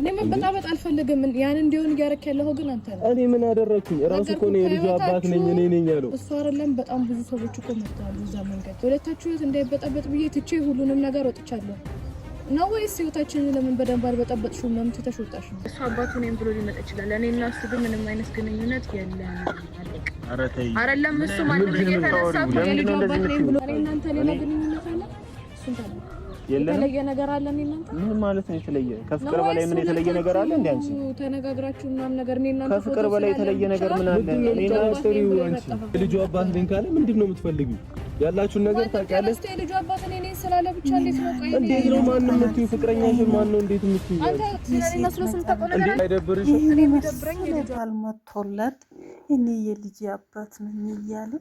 እኔ መበጣበጥ አልፈልግም። ያን እንዲሆን እያረክ ያለው ግን አንተ ነህ። እኔ ምን አደረኩኝ? ራሱ እኮ ነው የልጁ አባት ነኝ እኔ ነኝ ያለው እሱ አይደለም። በጣም ብዙ ሰዎች እኮ መጥተዋል እዛ መንገድ። ሁለታችሁ እንዳይበጣበጥ ብዬ ትቼ ሁሉንም ነገር ወጥቻለሁ። ነው ወይስ ህይወታችንን ለምን በደንብ አልበጣበጥሽውም? ለምን ተሽወጣሽ? እሱ አባቱ ነኝ ብሎ ሊመጣ ይችላል። እኔ እና እሱ ግን ምንም አይነት ግንኙነት የለም። ኧረ ተይ አይደለም። እሱ ማንም እየተነሳ የልጁ አባት ነኝ ብሎ እኔ እናንተ ሌላ ግንኙነት አለ? እሱን ታዲያ የተለየ ነገር አለ? እኔ እናንተ ምን ማለት ነው የተለየ? ከፍቅር በላይ ምን የተለየ ነገር አለ? እንዴ አንቺ ተነጋግራችሁ ምናምን ነገር እኔ እናንተ ከፍቅር በላይ የተለየ ነገር ምን አለ? እኔ እና ስሪው አንቺ ልጁ አባት ነኝ ካለ ምንድነው የምትፈልጊው? ያላችሁን ነገር ታውቂያለሽ። እስቲ ልጁ አባት ነኝ ስላለ ብቻ እንዴት ነው ቆይ እንዴት ነው ማንንም የምትይው? ፍቅረኛሽ ማን ነው? እንዴት የምትይው? አንተ ስለኔ መስሎ ስንተቆነ ነገር አይደብርሽም? እኔ መስለኝ አልመቶለት እኔ የልጅ አባት ነኝ እያለ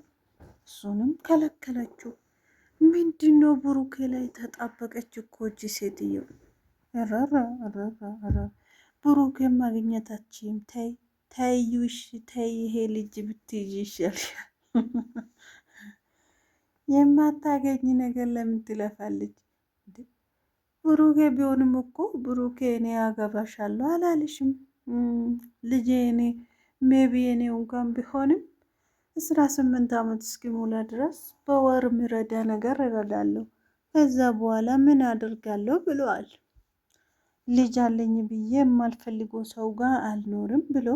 እሱንም ከለከለችው። ምንድነው ብሩኬ ላይ ተጣበቀች እኮ እቺ ሴትዮ። ብሩኬ ማግኘታችም ታዩሽ ታይ ይሄ ልጅ ብትይዥ ይሻልሻል። የማታገኝ ነገር ለምን ትለፋለች? ብሩኬ ቢሆንም እኮ ብሩኬ እኔ አገባሻለሁ አላለሽም? ልጄ እኔ ሜቢ እኔ እንኳን ቢሆንም 18 ዓመት እስኪሞላ ድረስ በወር ምረዳ ነገር እረዳለሁ። ከዛ በኋላ ምን አደርጋለሁ ብለዋል። ልጅ አለኝ ብዬ የማልፈልገው ሰው ጋር አልኖርም ብሎ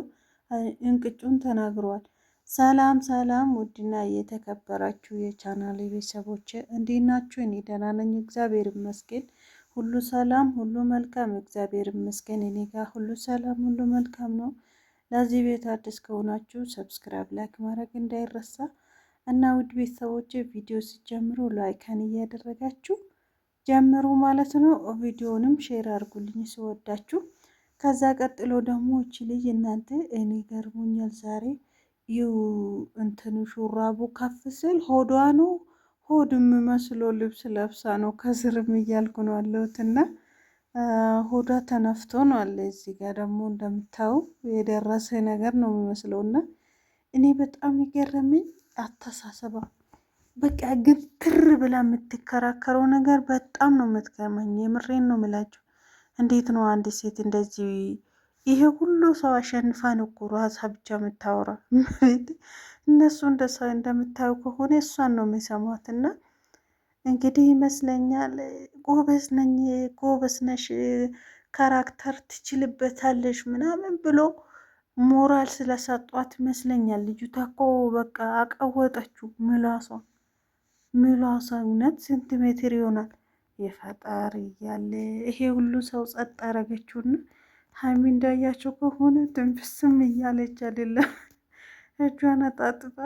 እንቅጩን ተናግሯል። ሰላም ሰላም፣ ውድና እየተከበራችሁ የቻናል ቤተሰቦች እንዴት ናችሁ? እኔ ደህና ነኝ፣ እግዚአብሔር ይመስገን። ሁሉ ሰላም፣ ሁሉ መልካም፣ እግዚአብሔር ይመስገን። እኔ ጋር ሁሉ ሰላም፣ ሁሉ መልካም ነው። ለዚህ ቤት አዲስ ከሆናችሁ ሰብስክራይብ፣ ላይክ ማድረግ እንዳይረሳ እና ውድ ቤተሰቦች ቪዲዮ ሲጀምሩ ላይክን እያደረጋችሁ ጀምሩ ማለት ነው። ቪዲዮንም ሼር አድርጉልኝ ሲወዳችሁ። ከዛ ቀጥሎ ደግሞ እቺ ልጅ እናንተ እኔ ገርሞኛል ዛሬ እንትኑ ሹራቡ ከፍ ስል ሆዷ ነው ሆድ የሚመስለው ልብስ ለብሳ ነው ከስርም እያልኩ ነው አለሁትና ሆዷ ተነፍቶ ነው አለ። እዚህ ጋር ደግሞ እንደምታዩ የደረሰ ነገር ነው የሚመስለውና እኔ በጣም ይገርመኝ አተሳሰባ። በቃ ግን ትር ብላ የምትከራከረው ነገር በጣም ነው የምትገርመኝ። የምሬን ነው የምላችሁ። እንዴት ነው አንድ ሴት እንደዚህ ይሄ ሁሉ ሰው አሸንፋን እኮ ራሷ ብቻ የምታወራ? እነሱ እንደምታዩ ከሆነ እሷን ነው የሚሰማትና እንግዲህ ይመስለኛል ጎበዝ ነኝ ጎበዝ ነሽ ካራክተር ትችልበታለሽ ምናምን ብሎ ሞራል ስለሰጧት ይመስለኛል። ልጅቷ እኮ በቃ አቀወጠችው ምላሷ እውነት ሴንቲሜትር ይሆናል የፈጣሪ እያለ ይሄ ሁሉ ሰው ጸጥ አረገችውና ሀይሚ እንዳያቸው ከሆነ ትንፍስም እያለች አይደለም፣ እጇን አጣጥፋ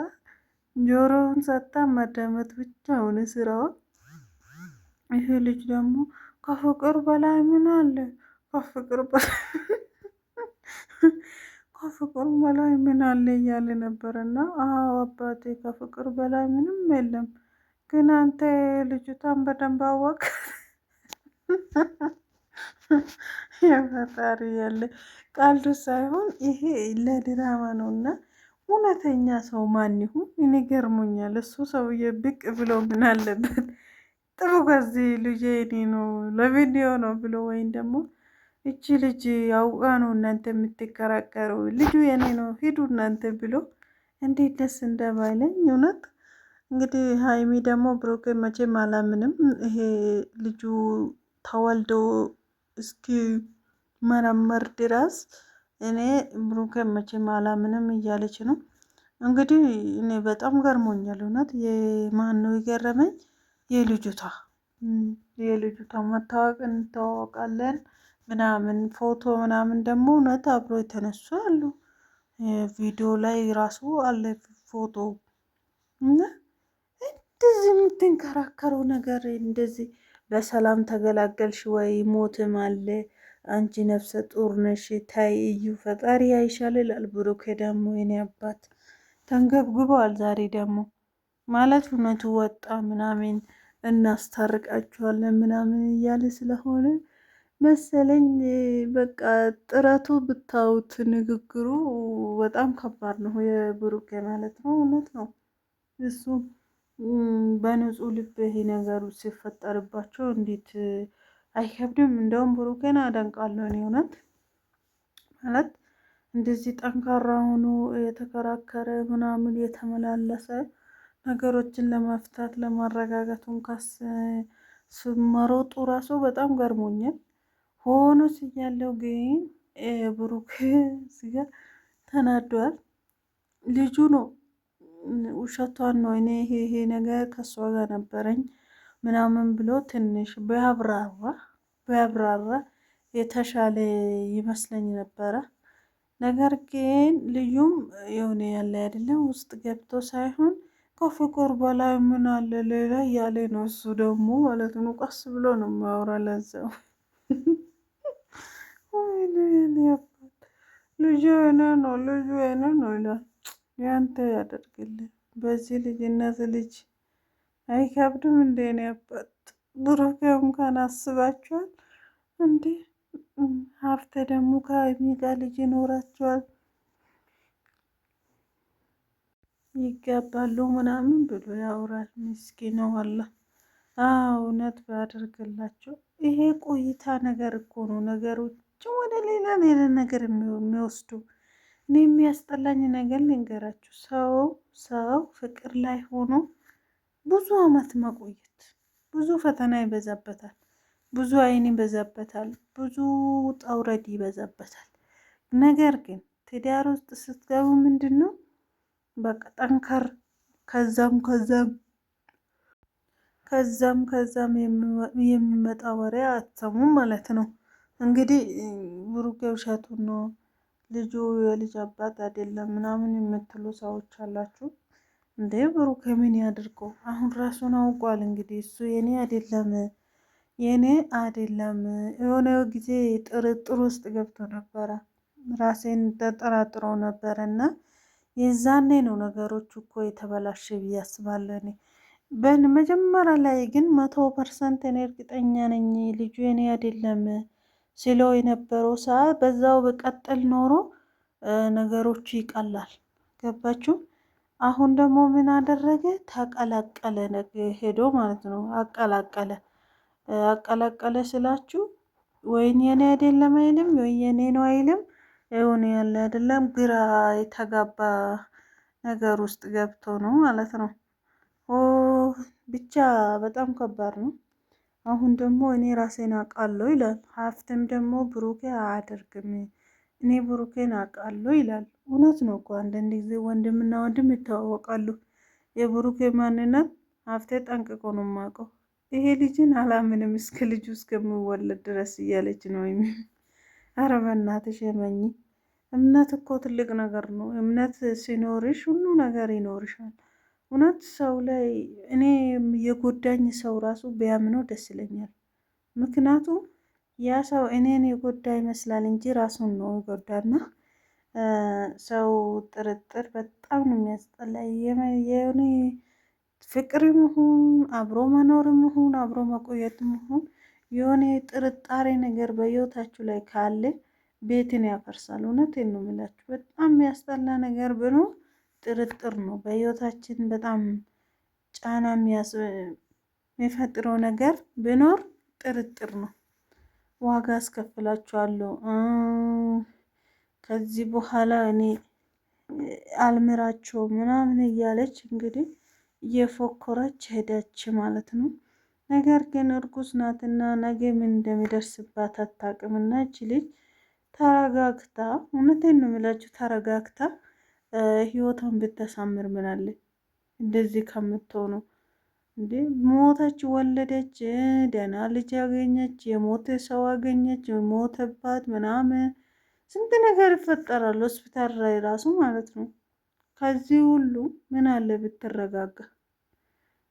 ጆሮውን ሰጣ ማዳመጥ ብቻ ሆነ ስራዋ። ይሄ ልጅ ደግሞ ከፍቅር በላይ ምን አለ? ከፍቅር በላይ ምን አለ እያለ ነበርና፣ አዎ አባቴ ከፍቅር በላይ ምንም የለም። ግን አንተ ልጅቷን በደንብ አወቅ። የፈጣሪ ያለ ቃልዱ ሳይሆን ይሄ ለድራማ ነውና እውነተኛ ሰው ማን ይሁን? እኔ ገርሞኛል። እሱ ሰውዬ ብቅ ብሎ ምን አለበት ጥሩ ከዚህ ልጅ እኔ ነው ለቪዲዮ ነው ብሎ ወይም ደግሞ እቺ ልጅ ያውቃ ነው እናንተ የምትከራከሩ ልጁ የኔ ነው ሂዱ እናንተ ብሎ እንዴት ደስ እንደባይለኝ እውነት። እንግዲህ ሀይሚ ደግሞ ብሩኬ መቼም አላምንም ይሄ ልጁ ተወልዶ እስኪ መረመር ድረስ እኔ ብሩኬ መቼም አላምንም እያለች ነው። እንግዲህ እኔ በጣም ገርሞኛል እውነት። የማን ነው የገረመኝ? የልጅቷ መታወቅ እንታወቃለን ምናምን ፎቶ ምናምን ደግሞ እውነት አብሮ የተነሱ አሉ። ቪዲዮ ላይ ራሱ አለ ፎቶ እና እንደዚህ የምትንከራከረው ነገር እንደዚህ በሰላም ተገላገልሽ ወይ? ሞትም አለ አንቺ ነፍሰ ጡር ነሽ ታይ እዩ ፈጣሪ ያይሻል ይላል ብሩኬ። ደግሞ የኔ አባት ተንገብግበዋል ዛሬ ደግሞ ማለት እውነቱ ወጣ ምናምን እናስታርቃችኋለን ምናምን እያለ ስለሆነ መሰለኝ በቃ ጥረቱ ብታዩት ንግግሩ በጣም ከባድ ነው የብሩኬ ማለት ነው። እውነት ነው እሱ በንጹህ ልብ ይሄ ነገሩ ሲፈጠርባቸው እንዴት አይከብድም? እንደውም ብሩኬን አደንቃለሁ እኔ እውነት ማለት እንደዚህ ጠንካራ ሆኖ የተከራከረ ምናምን የተመላለሰ ነገሮችን ለመፍታት ለማረጋጋቱን ካስ ስመሮጡ ራሱ በጣም ገርሞኛል። ሆኖ ስያለው ግን ብሩክ ሲጋ ተናዷል። ልጁ ነው ውሸቷን ነው እኔ ይሄ ነገር ከሷ ጋር ነበረኝ ምናምን ብሎ ትንሽ ቢያብራራ የተሻለ ይመስለኝ ነበረ። ነገር ግን ልዩም የሆነ ያለ አይደለም ውስጥ ገብቶ ሳይሆን ከፍቅር በላይ ምን አለ ሌላ እያለ ነው እሱ ደግሞ ማለት ነው። ቀስ ብሎ ነው የሚያወራ ለዛው ልጁ የኔ ነው ልጁ የኔ ነው ይላል። ያንተ ያደርግልን። በዚህ ልጅነት ልጅ አይከብድም እንዴ? ነው ያባት ብሩክ እንኳን አስባችኋል እንዴ? ሀብተ ደግሞ ከሀይሚ ጋር ልጅ ይኖራቸዋል ይጋባሉ ምናምን ብሎ ያወራል። ምስኪን ነው አላ እውነት ባያደርግላቸው። ይሄ ቆይታ ነገር እኮ ነው ነገሮች ወደ ሌላ ነገር የሚወስዱ። እኔ የሚያስጠላኝ ነገር ልንገራችሁ፣ ሰው ፍቅር ላይ ሆኖ ብዙ አመት መቆየት ብዙ ፈተና ይበዛበታል፣ ብዙ አይን ይበዛበታል፣ ብዙ ውጣ ውረድ ይበዛበታል። ነገር ግን ትዳር ውስጥ ስትገቡ ምንድን ነው በቃ ጠንከር ከዛም የሚመጣ ወሬ አትሰሙም ማለት ነው። እንግዲህ ብሩክ ውሸቱን ነው ልጁ የልጅ አባት አይደለም ምናምን የምትሉ ሰዎች አላችሁ። እንዴ ብሩክ ምን ያድርገው? አሁን ራሱን አውቋል። እንግዲህ እሱ የኔ አይደለም የሆነ ጊዜ ጥርጥር ውስጥ ገብቶ ነበረ። ራሴን ተጠራጥሮ ነበረ እና የዛኔ ነው ነገሮች እኮ የተበላሸ ብዬ አስባለሁ። እኔ በመጀመሪያ ላይ ግን 100% እኔ እርግጠኛ ነኝ ልጁ የኔ አይደለም ሲለው የነበረው ሰዓት በዛው በቀጥል ኖሮ ነገሮቹ ይቀላል። ገባችሁ? አሁን ደግሞ ምን አደረገ? ተቀላቀለ ሄዶ ማለት ነው። አቀላቀለ ስላችሁ ወይን የኔ አይደለም አይልም፣ ወይ የኔ ነው አይልም። የሆነ ያለ አይደለም ግራ የተጋባ ነገር ውስጥ ገብቶ ነው ማለት ነው። ብቻ በጣም ከባድ ነው። አሁን ደግሞ እኔ ራሴን አውቃለሁ ይላል። ሀፍትም ደግሞ ብሩኬ አያደርግም እኔ ብሩኬን አውቃለሁ ይላል። እውነት ነው እኮ አንዳንድ ጊዜ ወንድምና ወንድም ይተዋወቃሉ። የብሩኬ ማንነት ሀፍቴ ጠንቅቆ ነው የማውቀው። ይሄ ልጅን አላምንም እስከ ልጁ እስከሚወለድ ድረስ እያለች ነው። ኧረ በእናትሽ የመኝ እምነት እኮ ትልቅ ነገር ነው። እምነት ሲኖርሽ ሁሉ ነገር ይኖርሻል። እውነት ሰው ላይ እኔ የጎዳኝ ሰው ራሱ ቢያምነው ደስ ይለኛል። ምክንያቱም ያ ሰው እኔን የጎዳ ይመስላል እንጂ ራሱን ነው የጎዳና ሰው ጥርጥር በጣም ነው የሚያስጠላ። የሆነ ፍቅርም ይሁን አብሮ መኖርም ይሁን አብሮ መቆየትም ይሁን የሆነ ጥርጣሬ ነገር በህይወታችሁ ላይ ካለ ቤትን ያፈርሳል። እውነቴን ነው የምላችሁ። በጣም የሚያስጠላ ነገር ብኖር ጥርጥር ነው። በህይወታችን በጣም ጫና የሚፈጥረው ነገር ብኖር ጥርጥር ነው። ዋጋ አስከፍላችኋለሁ፣ ከዚህ በኋላ እኔ አልምራቸው ምናምን እያለች እንግዲህ እየፎከረች ሄደች ማለት ነው። ነገር ግን እርጉዝ ናትና ነገ ምን እንደሚደርስባት አታውቅምና እች ልጅ ተረጋግታ፣ እውነቴን ነው የምላችሁ ተረጋግታ ህይወቷን ብታሳምር ምናለ እንደዚህ ከምትሆኑ እንዴ። ሞተች፣ ወለደች፣ ደህና ልጅ ያገኘች፣ የሞተ ሰው አገኘች፣ የሞተባት ምናምን ስንት ነገር ይፈጠራል ሆስፒታል ላይ ራሱ ማለት ነው። ከዚህ ሁሉ ምን አለ ብትረጋጋ።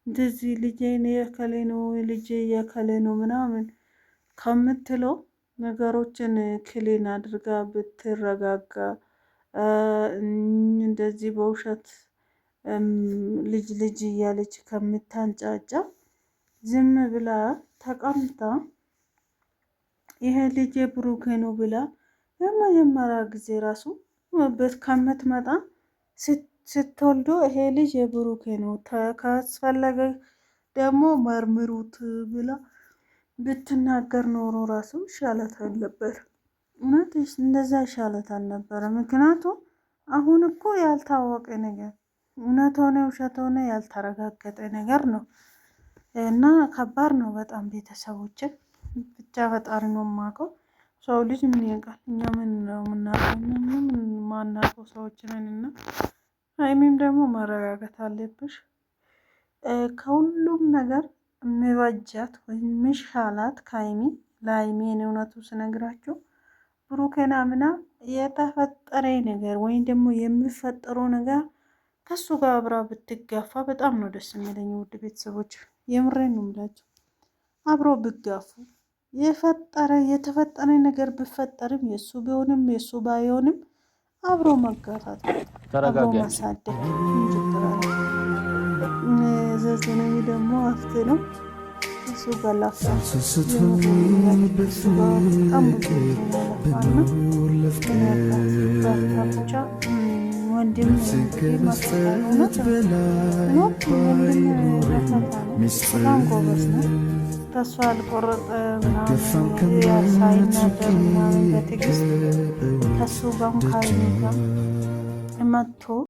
እንደዚህ ልጄን የከሌ ነው ልጄ የከሌ ነው ምናምን ከምትለው ነገሮችን ክሊን አድርጋ ብትረጋጋ፣ እንደዚህ በውሸት ልጅ እያለች ከምታንጫጫ ዝም ብላ ተቀምጣ ይሄ ልጅ የብሩኬ ነው ብላ የመጀመሪያ ጊዜ ራሱ ከምትመጣ ስትወልዶ ይሄ ልጅ የብሩኬ ነው ካስፈለገ ደግሞ መርምሩት ብላ ብትናገር ኖሮ ራሱ ይሻላት ነበር። እውነት እንደዛ ይሻለታል ነበረ። ምክንያቱም አሁን እኮ ያልታወቀ ነገር እውነት ሆነ ውሸት ሆነ ያልተረጋገጠ ነገር ነው እና ከባድ ነው በጣም ቤተሰቦችን ብቻ ፈጣሪ ነው የማውቀው። ሰው ልጅ ምን ያውቃል? እኛ ምን ነው የምናውቀው? ምን ማናውቀው ሰዎች ነን። እና ሀይሚም ደግሞ መረጋጋት አለብሽ። ከሁሉም ነገር የሚበጃት ወይም ሚሻላት ከሀይሚ ለሀይሚ እኔ እውነቱ ስነግራችሁ ብሩኬን አምና የተፈጠረ ነገር ወይም ደግሞ የሚፈጠረው ነገር ከሱ ጋር አብራ ብትጋፋ በጣም ነው ደስ የሚለኝ። ውድ ቤተሰቦች የምሬን ነው የምላቸው። አብሮ ብጋፉ የተፈጠረ ነገር ብፈጠርም የእሱ ቢሆንም የእሱ ባይሆንም አብሮ መጋፋት አብሮ ማሳደግ ዘዘነሚ ደግሞ አፍት ነው እሱ ጋር ላፍታ በጣም ብዙ ወንድም በጣም ጎበዝ ነው። ተስፋ አልቆረጠ ሳይናገር ምናምን በትዕግስት ከሱ ጋር ካይሚ ጋር መጥቶ